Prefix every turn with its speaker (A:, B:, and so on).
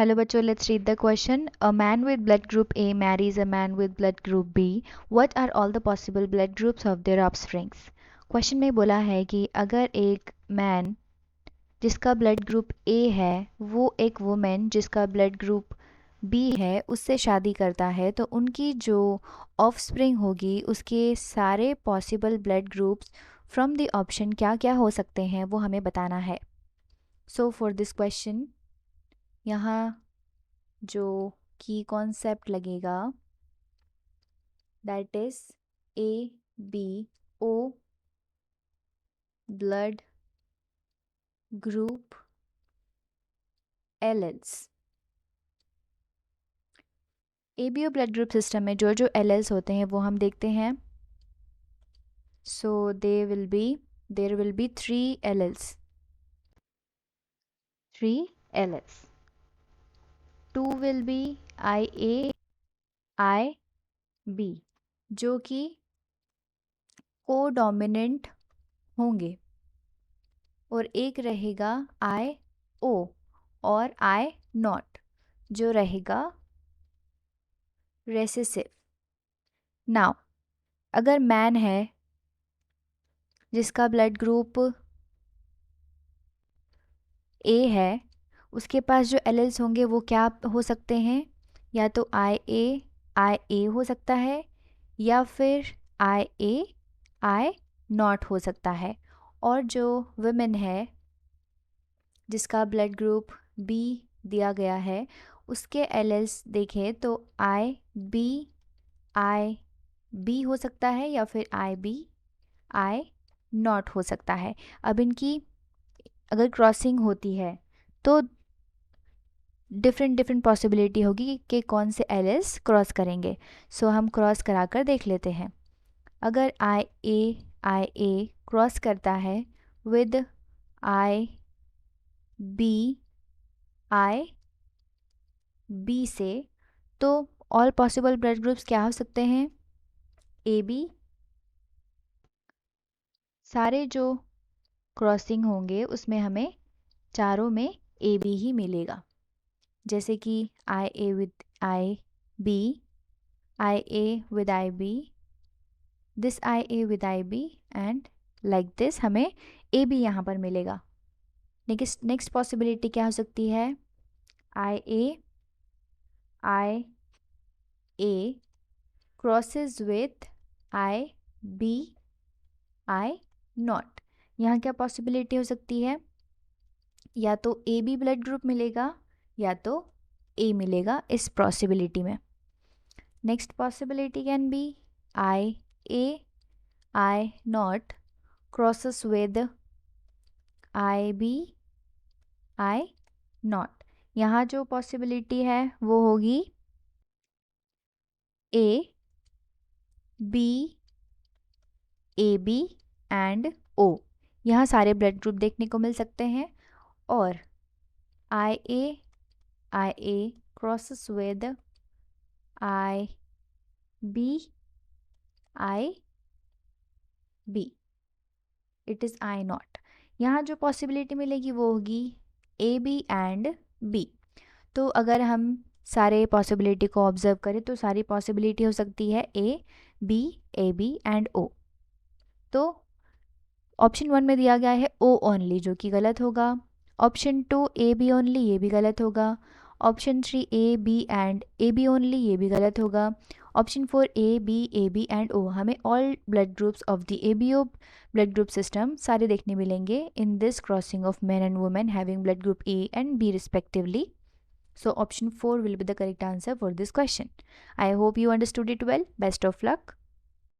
A: Hello बच्चों, let's read the question. A man with blood group A marries a man with blood group B. What are all the possible blood groups of their offsprings? Question में बोला है कि अगर एक man जिसका blood group A है वो एक वुमेन जिसका ब्लड ग्रुप B है उससे शादी करता है तो उनकी जो ऑफस्प्रिंग होगी उसके सारे possible blood groups from the option क्या क्या हो सकते हैं वो हमें बताना है. सो फॉर दिस क्वेश्चन यहाँ जो की कॉन्सेप्ट लगेगा that is ABO blood group alleles. ABO blood group system में जो जो एलेल्स होते हैं वो हम देखते हैं. So there will be 3 alleles. 2 will be IA IB जो कि कोडोमिनेंट होंगे और एक रहेगा IO और I नॉट जो रहेगा रेसेसिव. नाउ अगर मैन है जिसका ब्लड ग्रुप A है उसके पास जो एलेल्स होंगे वो क्या हो सकते हैं, या तो IA हो सकता है या फिर I नॉट हो सकता है. और जो वुमेन है जिसका ब्लड ग्रुप B दिया गया है उसके एलेल्स देखें तो IB हो सकता है या फिर I नॉट हो सकता है. अब इनकी अगर क्रॉसिंग होती है तो डिफरेंट पॉसिबिलिटी होगी कि कौन से एलेल्स क्रॉस करेंगे. सो हम क्रॉस कराकर देख लेते हैं. अगर IA क्रॉस करता है विद IB से तो ऑल पॉसिबल ब्लड ग्रुप्स क्या हो सकते हैं, AB. सारे जो क्रॉसिंग होंगे उसमें हमें चारों में AB ही मिलेगा. जैसे कि IA with IB, IA with IB, this IA with IB and like this हमें AB यहाँ पर मिलेगा. नेक्स्ट पॉसिबिलिटी क्या हो सकती है, IA crosses with IB not. यहाँ क्या पॉसिबिलिटी हो सकती है, या तो AB ब्लड ग्रुप मिलेगा या तो A मिलेगा इस पॉसिबिलिटी में. Next possibility can be IA not crosses with IB not. यहाँ जो पॉसिबिलिटी है वो होगी AB एंड O. यहाँ सारे ब्लड ग्रुप देखने को मिल सकते हैं और IA crosses with IB it is I not. यहाँ जो पॉसिबिलिटी मिलेगी वो होगी AB एंड B. तो अगर हम सारे पॉसिबिलिटी को ऑब्जर्व करें तो सारी पॉसिबिलिटी हो सकती है AB AB एंड O. तो ऑप्शन 1 में दिया गया है O ओनली जो कि गलत होगा. ऑप्शन 2 AB ओनली ये भी गलत होगा. Option 3 AB and AB only ये भी गलत होगा. Option 4 AB and O. हमें all blood groups of the ABO blood group system सारे देखने मिलेंगे in this crossing of men and women having blood group A and B respectively. So option 4 will be the correct answer for this question. I hope you understood it well. Best of luck.